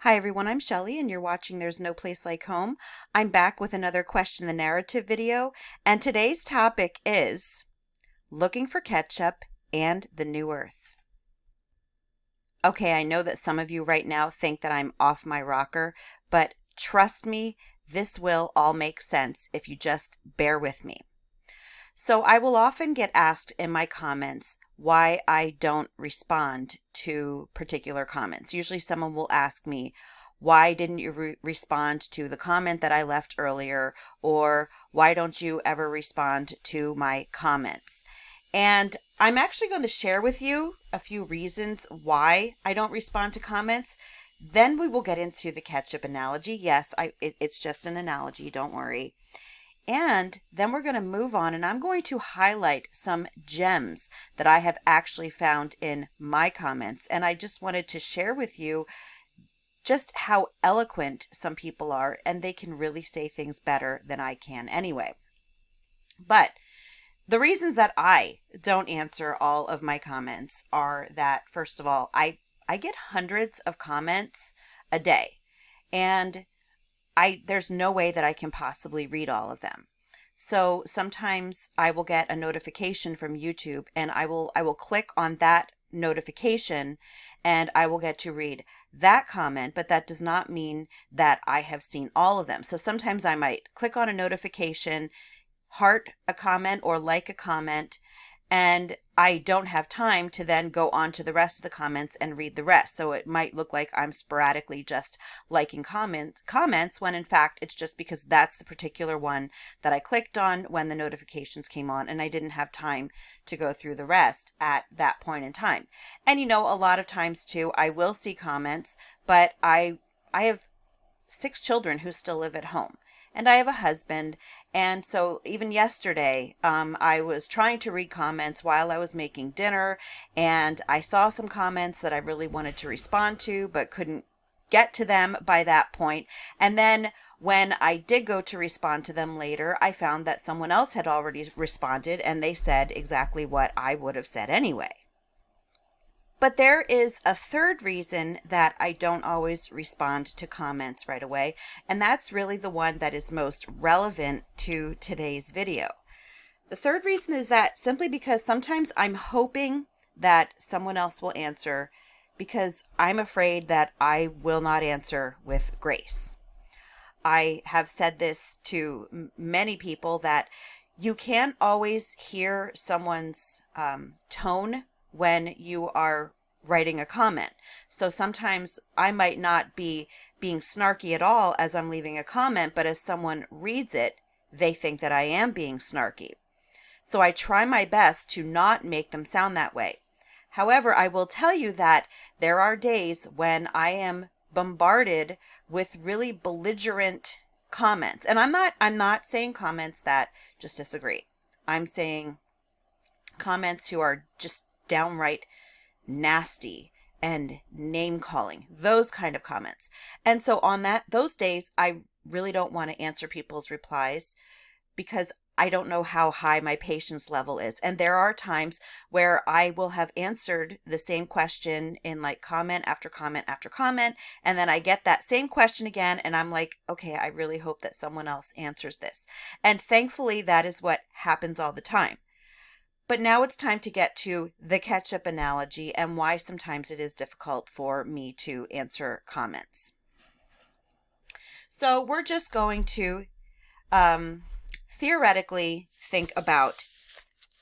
Hi everyone, I'm Shelly and you're watching There's No Place Like Home. I'm back with another Question the Narrative video, and today's topic is looking for ketchup and the new earth. Okay, I know that some of you right now think that I'm off my rocker, but trust me, this will all make sense if you just bear with me. So I will often get asked in my comments why I don't respond to particular comments. Usually someone will ask me, why didn't you respond to the comment that I left earlier? Or why don't you ever respond to my comments? And I'm actually going to share with you a few reasons why I don't respond to comments. Then we will get into the ketchup analogy. Yes, it's just an analogy, don't worry. And then we're going to move on, and I'm going to highlight some gems that I have actually found in my comments. And I just wanted to share with you just how eloquent some people are, and they can really say things better than I can anyway. But the reasons that I don't answer all of my comments are that, first of all, I get hundreds of comments a day, and there's no way that I can possibly read all of them. So sometimes I will get a notification from YouTube, and I will click on that notification and I will get to read that comment, but that does not mean that I have seen all of them. So sometimes I might click on a notification, heart a comment or like a comment, and I don't have time to then go on to the rest of the comments and read the rest. So it might look like I'm sporadically just liking comments when in fact it's just because that's the particular one that I clicked on when the notifications came on, and I didn't have time to go through the rest at that point in time. And a lot of times too, I will see comments, but I have 6 children who still live at home. And I have a husband. And so even yesterday, I was trying to read comments while I was making dinner. And I saw some comments that I really wanted to respond to, but couldn't get to them by that point. And then when I did go to respond to them later, I found that someone else had already responded and they said exactly what I would have said anyway. But there is a third reason that I don't always respond to comments right away, and that's really the one that is most relevant to today's video. The third reason is that simply because sometimes I'm hoping that someone else will answer because I'm afraid that I will not answer with grace. I have said this to many people that you can't always hear someone's tone when you are writing a comment. So sometimes I might not be being snarky at all as I'm leaving a comment, but as someone reads it, they think that I am being snarky. So I try my best to not make them sound that way. However, I will tell you that there are days when I am bombarded with really belligerent comments. And I'm not saying comments that just disagree. I'm saying comments who are just downright nasty and name calling, those kind of comments. And so on those days, I really don't want to answer people's replies because I don't know how high my patience level is. And there are times where I will have answered the same question in like comment after comment after comment. And then I get that same question again. And I'm like, okay, I really hope that someone else answers this. And thankfully, that is what happens all the time. But now it's time to get to the ketchup analogy and why sometimes it is difficult for me to answer comments. So we're just going to theoretically think about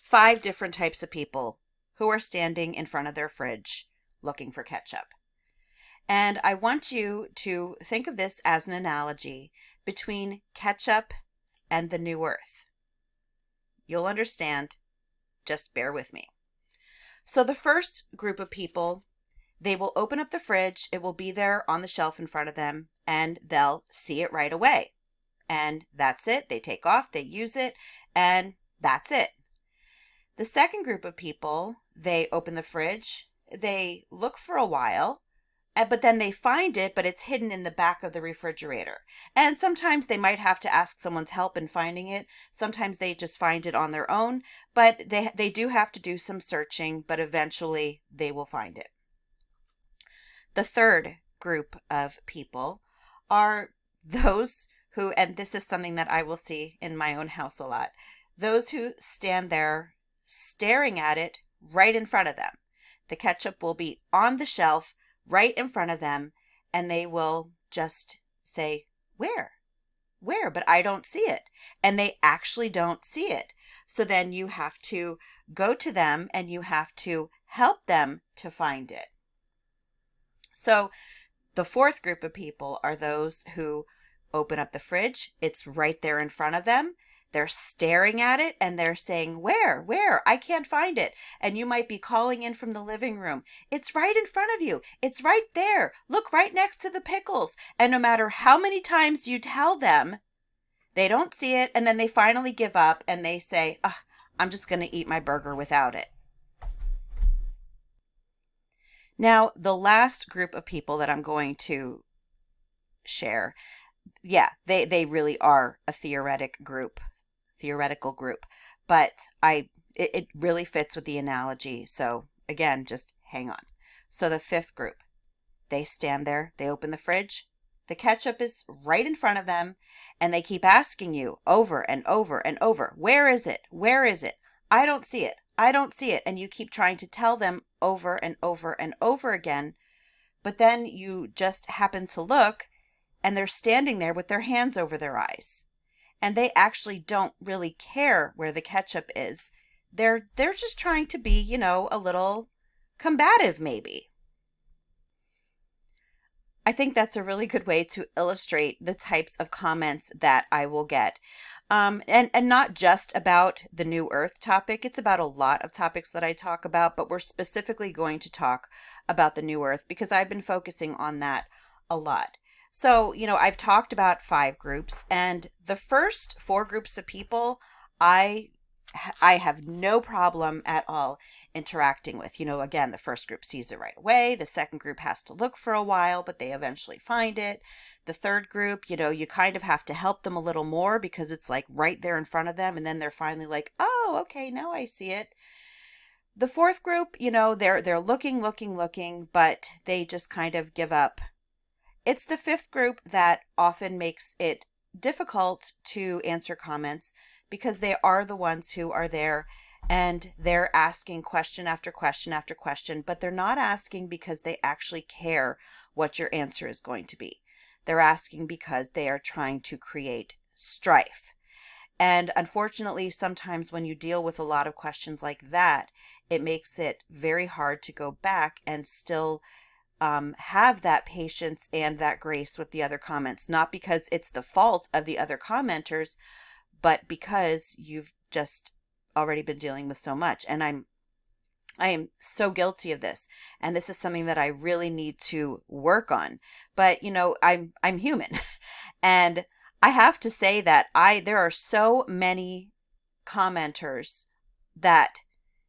5 different types of people who are standing in front of their fridge looking for ketchup. And I want you to think of this as an analogy between ketchup and the new earth. You'll understand. Just bear with me. So the first group of people, they will open up the fridge. It will be there on the shelf in front of them, and they'll see it right away. And that's it. They take off, they use it, and that's it. The second group of people, they open the fridge, they look for a while, but then they find it, but it's hidden in the back of the refrigerator. And sometimes they might have to ask someone's help in finding it. Sometimes they just find it on their own, but they do have to do some searching, but eventually they will find it. The third group of people are those who, and this is something that I will see in my own house a lot, those who stand there staring at it right in front of them. The ketchup will be on the shelf right in front of them, and they will just say, "Where? Where? But I don't see it." And they actually don't see it. So then you have to go to them and you have to help them to find it. So the fourth group of people are those who open up the fridge. It's right there in front of them. They're staring at it and they're saying, "Where? Where? I can't find it." And you might be calling in from the living room. "It's right in front of you. It's right there. Look right next to the pickles." And no matter how many times you tell them, they don't see it. And then they finally give up and they say, "Ugh, I'm just going to eat my burger without it." Now, the last group of people that I'm going to share, yeah, they really are a theoretical group, but it really fits with the analogy. So again, just hang on. So the fifth group, they stand there, they open the fridge, the ketchup is right in front of them, and they keep asking you over and over and over, "Where is it? Where is it? I don't see it. I don't see it." And you keep trying to tell them over and over and over again, but then you just happen to look and they're standing there with their hands over their eyes. And they actually don't really care where the ketchup is. They're just trying to be, a little combative maybe. I think that's a really good way to illustrate the types of comments that I will get. And not just about the New Earth topic. It's about a lot of topics that I talk about, but we're specifically going to talk about the New Earth because I've been focusing on that a lot. So, I've talked about 5 groups, and the first 4 groups of people, I have no problem at all interacting with. Again, the first group sees it right away. The second group has to look for a while, but they eventually find it. The third group, you kind of have to help them a little more because it's like right there in front of them. And then they're finally like, "Oh, okay, now I see it." The fourth group, they're looking, but they just kind of give up. It's the fifth group that often makes it difficult to answer comments because they are the ones who are there and they're asking question after question after question, but they're not asking because they actually care what your answer is going to be. They're asking because they are trying to create strife. And unfortunately, sometimes when you deal with a lot of questions like that, it makes it very hard to go back and still have that patience and that grace with the other comments, not because it's the fault of the other commenters, but because you've just already been dealing with so much. And I am so guilty of this, and this is something that I really need to work on. But I'm human, and I have to say that there are so many commenters that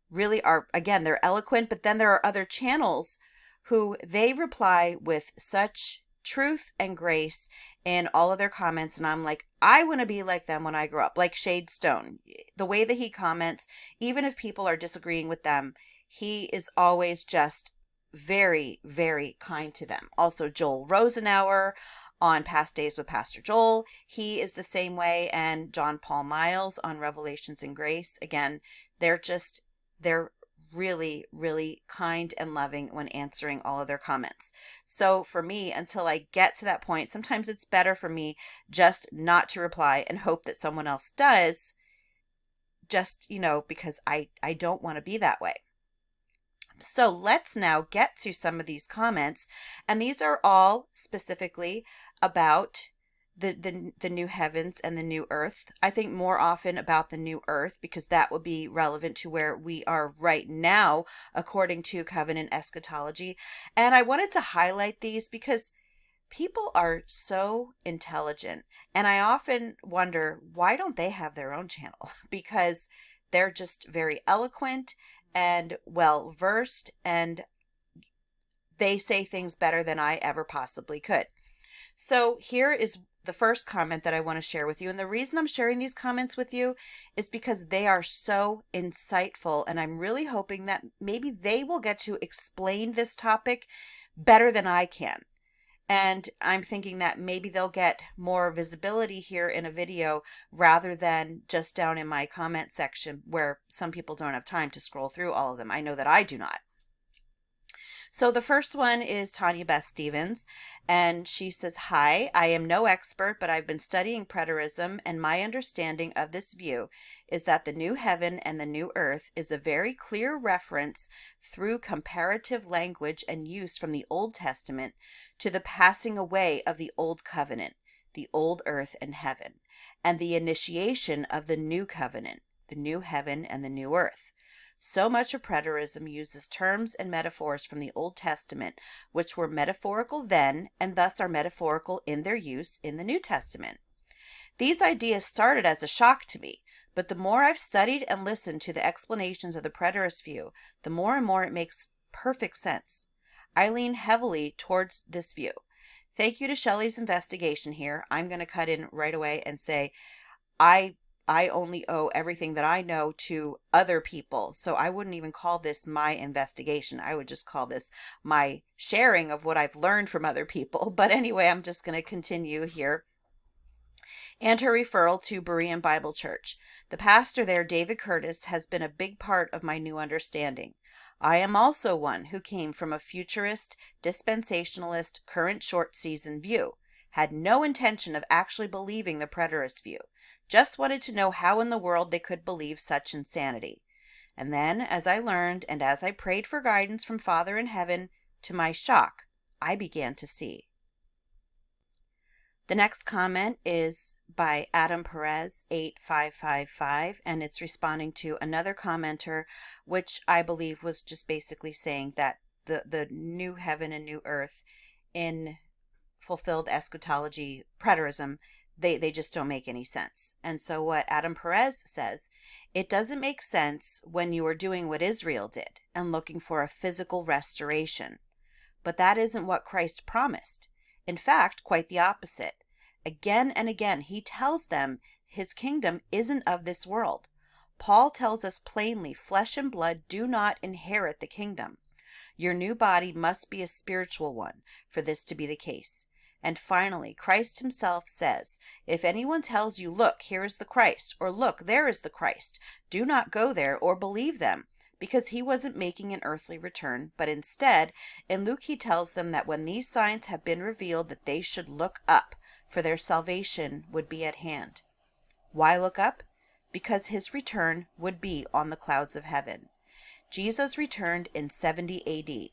really are, again, they're eloquent, but then there are other channels who they reply with such truth and grace in all of their comments. And I'm like, I want to be like them when I grow up. Like Shade Stone, the way that he comments, even if people are disagreeing with them, he is always just very, very kind to them. Also, Joel Rosenauer on Past Days with Pastor Joel, he is the same way. And John Paul Miles on Revelations and Grace. Again, they're really, really kind and loving when answering all of their comments. So for me, until I get to that point, sometimes it's better for me just not to reply and hope that someone else does, just, because I don't want to be that way. So let's now get to some of these comments. And these are all specifically about the new heavens and the new earth. I think more often about the new earth because that would be relevant to where we are right now according to covenant eschatology. And I wanted to highlight these because people are so intelligent, and I often wonder, why don't they have their own channel? Because they're just very eloquent and well versed, and they say things better than I ever possibly could. So here is the first comment that I want to share with you. And the reason I'm sharing these comments with you is because they are so insightful. And I'm really hoping that maybe they will get to explain this topic better than I can. And I'm thinking that maybe they'll get more visibility here in a video rather than just down in my comment section where some people don't have time to scroll through all of them. I know that I do not. So the first one is Tanya Beth Stevens, and she says, "Hi, I am no expert, but I've been studying preterism, and my understanding of this view is that the new heaven and the new earth is a very clear reference through comparative language and use from the Old Testament to the passing away of the old covenant, the old earth and heaven, and the initiation of the new covenant, the new heaven and the new earth. So much of preterism uses terms and metaphors from the Old Testament, which were metaphorical then and thus are metaphorical in their use in the New Testament. These ideas started as a shock to me, but the more I've studied and listened to the explanations of the preterist view, the more and more it makes perfect sense. I lean heavily towards this view. Thank you to Shelley's investigation here. I'm going to cut in right away and say, I only owe everything that I know to other people. So I wouldn't even call this my investigation. I would just call this my sharing of what I've learned from other people. But anyway, I'm just going to continue here. And her referral to Berean Bible Church. The pastor there, David Curtis, has been a big part of my new understanding. I am also one who came from a futurist, dispensationalist, current short season view. Had no intention of actually believing the preterist view. Just wanted to know how in the world they could believe such insanity. And then, as I learned and as I prayed for guidance from Father in heaven, to my shock, I began to see. The next comment is by Adam Perez 8555, and it's responding to another commenter, which I believe was just basically saying that the new heaven and new earth in fulfilled eschatology preterism, they just don't make any sense. And so what Adam Perez says, it doesn't make sense when you are doing what Israel did and looking for a physical restoration. But that isn't what Christ promised. In fact, quite the opposite. Again and again, he tells them his kingdom isn't of this world. Paul tells us plainly, flesh and blood do not inherit the kingdom. Your new body must be a spiritual one for this to be the case. And finally, Christ himself says, if anyone tells you, look, here is the Christ, or look, there is the Christ, do not go there or believe them, because he wasn't making an earthly return, but instead, in Luke he tells them that when these signs have been revealed, that they should look up, for their salvation would be at hand. Why look up? Because his return would be on the clouds of heaven. Jesus returned in 70 AD.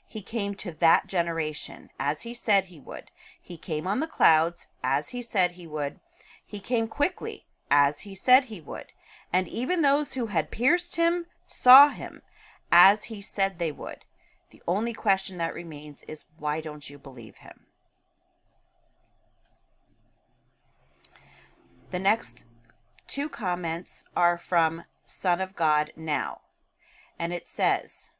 He came to that generation, as he said he would. He came on the clouds, as he said he would. He came quickly, as he said he would. And even those who had pierced him saw him, as he said they would. The only question that remains is, why don't you believe him? The next two comments are from Son of God Now. And it says,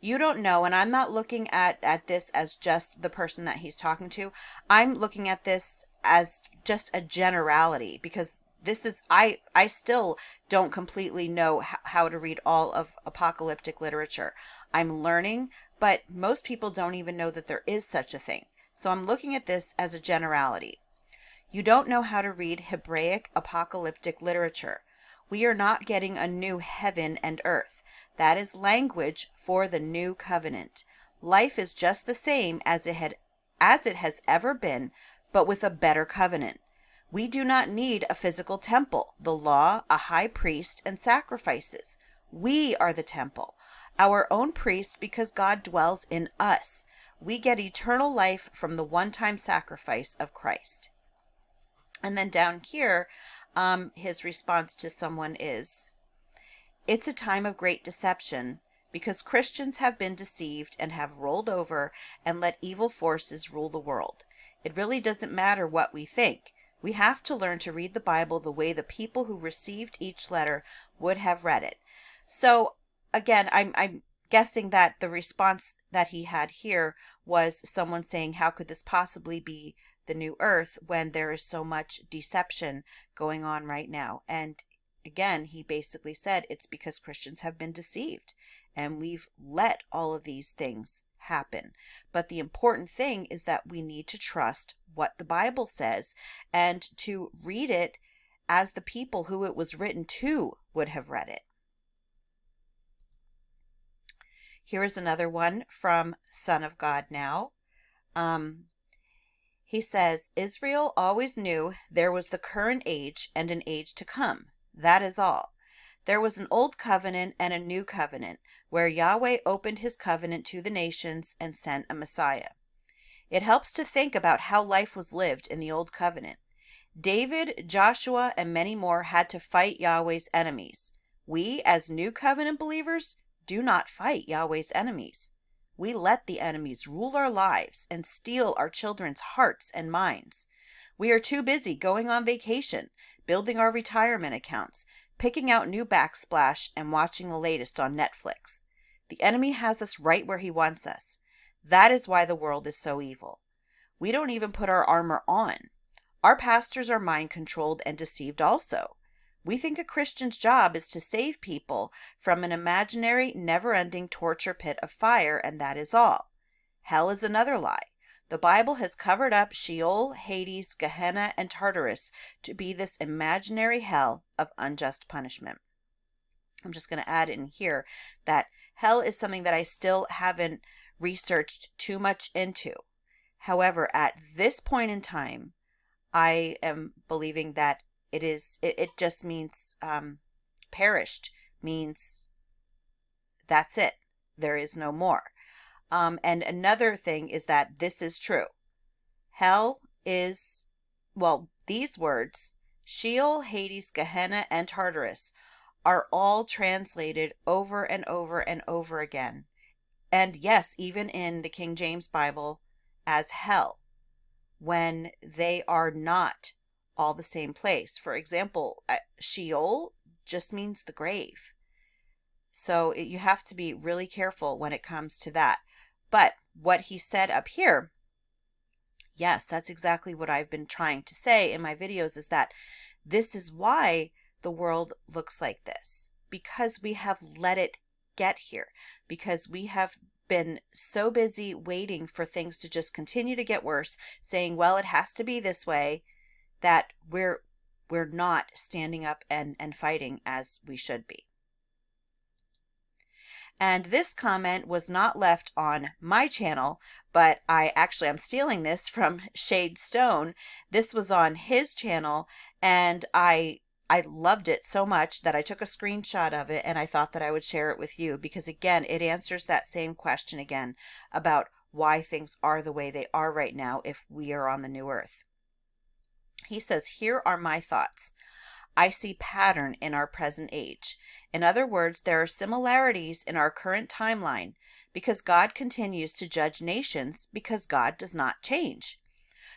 you don't know, and I'm not looking at this as just the person that he's talking to. I'm looking at this as just a generality, because this is, I still don't completely know how to read all of apocalyptic literature. I'm learning, but most people don't even know that there is such a thing. So I'm looking at this as a generality. You don't know how to read Hebraic apocalyptic literature. We are not getting a new heaven and earth. That is language for the new covenant. Life is just the same as it has ever been, but with a better covenant. We do not need a physical temple, the law, a high priest, and sacrifices. We are the temple, our own priest, because God dwells in us. We get eternal life from the one-time sacrifice of Christ. And then down here, his response to someone is, it's a time of great deception because Christians have been deceived and have rolled over and let evil forces rule the world. It really doesn't matter what we think. We have to learn to read the Bible the way the people who received each letter would have read it. So again, I'm guessing that the response that he had here was someone saying, how could this possibly be the new earth when there is so much deception going on right now? And again, he basically said it's because Christians have been deceived and we've let all of these things happen. But the important thing is that we need to trust what the Bible says and to read it as the people who it was written to would have read it. Here is another one from Son of God Now. He says, Israel always knew there was the current age and an age to come. That is all. There was an old covenant and a new covenant, where Yahweh opened his covenant to the nations and sent a Messiah. It helps to think about how life was lived in the old covenant. David, Joshua, and many more had to fight Yahweh's enemies. We, as new covenant believers, do not fight Yahweh's enemies. We let the enemies rule our lives and steal our children's hearts and minds. We are too busy going on vacation, building our retirement accounts, picking out new backsplash, and watching the latest on Netflix. The enemy has us right where he wants us. That is why the world is so evil. We don't even put our armor on. Our pastors are mind-controlled and deceived also. We think a Christian's job is to save people from an imaginary, never-ending torture pit of fire, and that is all. Hell is another lie. The Bible has covered up Sheol, Hades, Gehenna, and Tartarus to be this imaginary hell of unjust punishment. I'm just going to add in here that hell is something that I still haven't researched too much into. However, at this point in time, I am believing that it just means perished, means that's it. There is no more. And another thing is that this is true. Hell is, well, these words, Sheol, Hades, Gehenna, and Tartarus, are all translated over and over and over again. And yes, even in the King James Bible as hell, when they are not all the same place. For example, Sheol just means the grave. So you have to be really careful when it comes to that. But what he said up here, yes, that's exactly what I've been trying to say in my videos, is that this is why the world looks like this. Because we have let it get here. Because we have been so busy waiting for things to just continue to get worse, saying, well, it has to be this way, that we're not standing up and fighting as we should be. And this comment was not left on my channel, but I'm stealing this from Shade Stone. This was on his channel, and I loved it so much that I took a screenshot of it, and I thought that I would share it with you because, again, it answers that same question again about why things are the way they are right now if we are on the new earth. He says, here are my thoughts. I see pattern in our present age. In other words, there are similarities in our current timeline because God continues to judge nations because God does not change.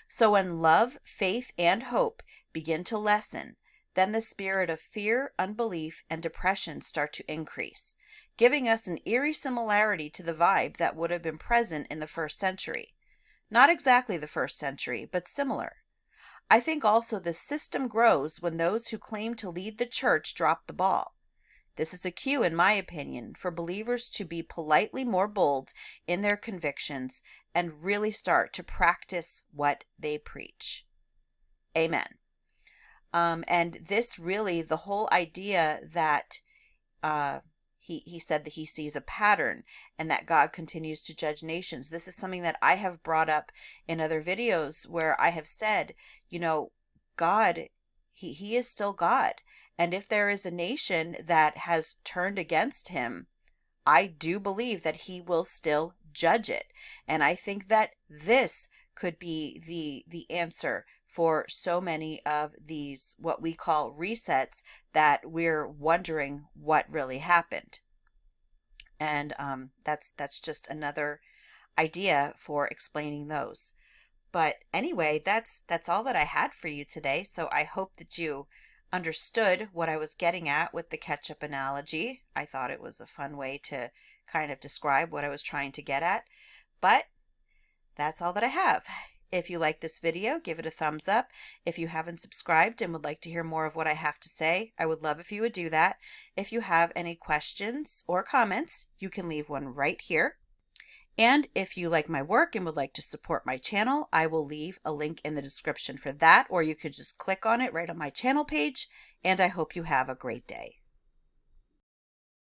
So when love, faith, and hope begin to lessen, then the spirit of fear, unbelief, and depression start to increase, giving us an eerie similarity to the vibe that would have been present in the first century. Not exactly the first century, but similar. I think also the system grows when those who claim to lead the church drop the ball. This is a cue, in my opinion, for believers to be politely more bold in their convictions and really start to practice what they preach. Amen. And this really, the whole idea that he said that he sees a pattern and that God continues to judge nations. This is something that I have brought up in other videos where I have said, you know, God, he is still God. And if there is a nation that has turned against him, I do believe that he will still judge it. And I think that this could be the answer for so many of these, what we call resets, that we're wondering what really happened. And that's just another idea for explaining those. But anyway, that's all that I had for you today. So I hope that you understood what I was getting at with the ketchup analogy. I thought it was a fun way to kind of describe what I was trying to get at. But that's all that I have. If you like this video, give it a thumbs up. If you haven't subscribed and would like to hear more of what I have to say, I would love if you would do that. If you have any questions or comments, you can leave one right here. And if you like my work and would like to support my channel, I will leave a link in the description for that, or you could just click on it right on my channel page. And I hope you have a great day.